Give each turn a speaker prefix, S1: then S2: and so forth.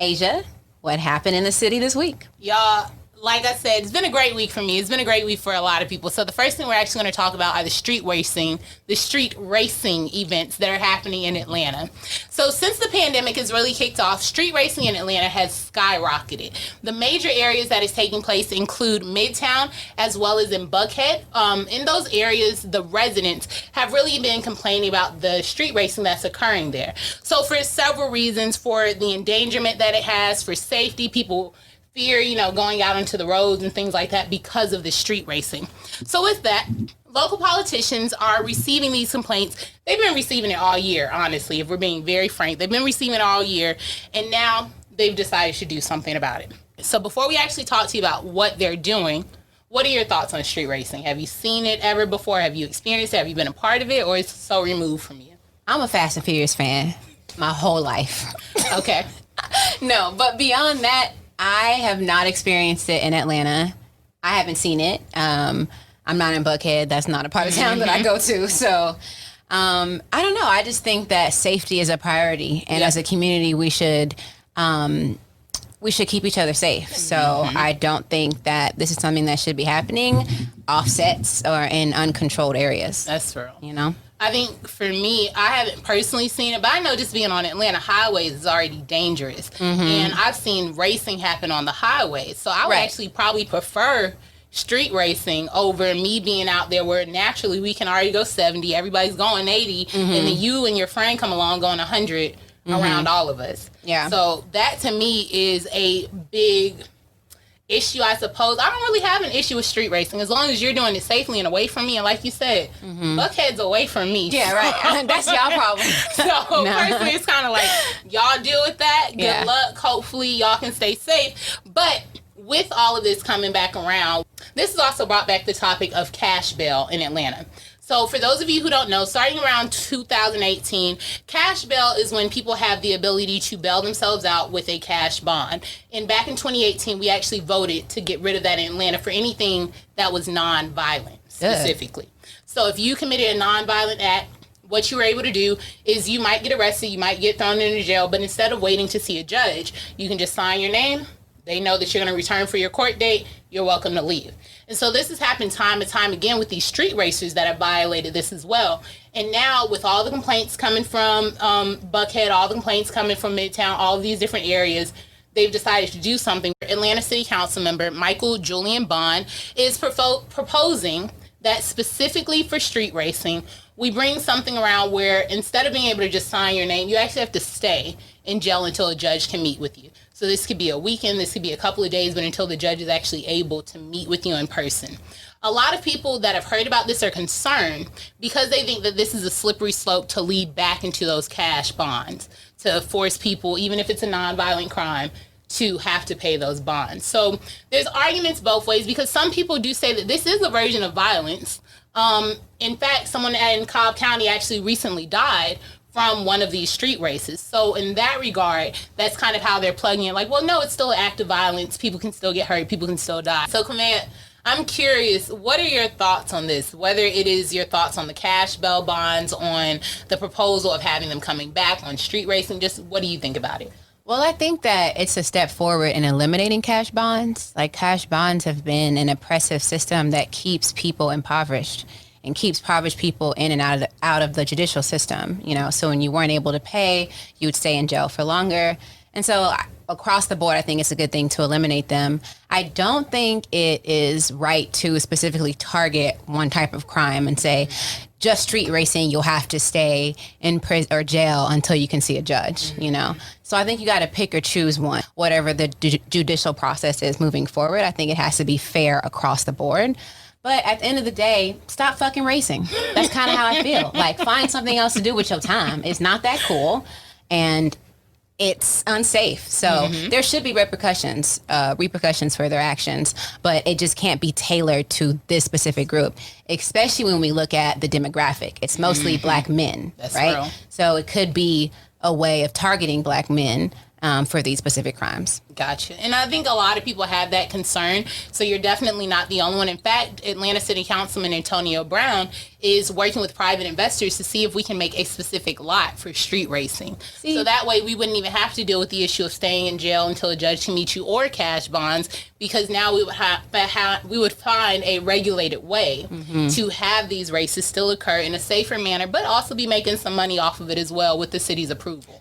S1: Asia, what happened in the city this week?
S2: Y'all, like I said, it's been a great week for me. It's been a great week for a lot of people. So the first thing we're actually going to talk about are the street racing events that are happening in Atlanta. So since the pandemic has really kicked off, street racing in Atlanta has skyrocketed. The major areas that is taking place include Midtown as well as in Buckhead. In those areas, the residents have really been complaining about the street racing that's occurring there. So for several reasons, for the endangerment that it has, for safety, people fear, going out into the roads and things like that because of the street racing. So with that, local politicians are receiving these complaints. They've been receiving it all year, honestly, if we're being very frank. They've been receiving it all year, and now they've decided to do something about it. So before we actually talk to you about what they're doing, what are your thoughts on street racing? Have you seen it ever before? Have you experienced it? Have you been a part of it, or is it so removed from you?
S1: I'm a Fast and Furious fan my whole life.
S2: Okay.
S1: No, but beyond that, I have not experienced it in Atlanta. I haven't seen it. I'm not in Buckhead. That's not a part of town that I go to. So I don't know. I just think that safety is a priority. And as a community, we should keep each other safe. So I don't think that this is something that should be happening offsets or in uncontrolled areas.
S2: That's true.
S1: I
S2: think for me, I haven't personally seen it, but I know just being on Atlanta highways is already dangerous. And I've seen racing happen on the highways. So I would actually probably prefer street racing over me being out there where naturally we can already go 70, everybody's going 80, and then you and your friend come along going 100 around all of us. Yeah. So that to me is a big issue, I suppose. I don't really have an issue with street racing as long as you're doing it safely and away from me. And like you said, Buckhead's away from me.
S1: Yeah, right. That's y'all problem.
S2: So personally, it's kind of like, y'all deal with that. Good luck. Hopefully y'all can stay safe. But with all of this coming back around, this has also brought back the topic of cash bail in Atlanta. So for those of you who don't know, starting around 2018, cash bail is when people have the ability to bail themselves out with a cash bond. And back in 2018, we actually voted to get rid of that in Atlanta for anything that was non-violent specifically. So if you committed a non-violent act, what you were able to do is you might get arrested, you might get thrown into jail, but instead of waiting to see a judge, you can just sign your name. They know that you're going to return for your court date. You're welcome to leave. And so this has happened time and time again with these street racers that have violated this as well. And now with all the complaints coming from Buckhead, all the complaints coming from Midtown, all of these different areas, they've decided to do something. Atlanta City Council member Michael Julian Bond is proposing that specifically for street racing, we bring something around where instead of being able to just sign your name, you actually have to stay in jail until a judge can meet with you. So this could be a weekend, this could be a couple of days, but until the judge is actually able to meet with you in person. A lot of people that have heard about this are concerned because they think that this is a slippery slope to lead back into those cash bonds, to force people, even if it's a nonviolent crime, to have to pay those bonds. So there's arguments both ways because some people do say that this is a version of violence. In fact, someone in Cobb County actually recently died from one of these street races. So in that regard, that's kind of how they're plugging in. Like, well, no, it's still an act of violence. People can still get hurt. People can still die. So, Kamea, I'm curious, what are your thoughts on this? Whether it is your thoughts on the cash bail bonds, on the proposal of having them coming back, on street racing, just what do you think about it?
S1: Well, I think that it's a step forward in eliminating cash bonds. Like, cash bonds have been an oppressive system that keeps people impoverished and keeps impoverished people in and out of the judicial system. So when you weren't able to pay, you would stay in jail for longer. And so across the board, I think it's a good thing to eliminate them. I don't think it is right to specifically target one type of crime and say, just street racing, you'll have to stay in prison or jail until you can see a judge, So I think you got to pick or choose one, whatever the judicial process is moving forward. I think it has to be fair across the board. But at the end of the day, stop fucking racing. That's kind of how I feel. Like, find something else to do with your time. It's not that cool, and it's unsafe. So there should be repercussions for their actions, but it just can't be tailored to this specific group, especially when we look at the demographic. It's mostly black men,
S2: That's
S1: right?
S2: Real.
S1: So it could be a way of targeting black men for these specific crimes.
S2: Gotcha. And I think a lot of people have that concern. So you're definitely not the only one. In fact, Atlanta City Councilman Antonio Brown is working with private investors to see if we can make a specific lot for street racing. So that way we wouldn't even have to deal with the issue of staying in jail until a judge can meet you or cash bonds, because now we would find a regulated way to have these races still occur in a safer manner, but also be making some money off of it as well with the city's approval.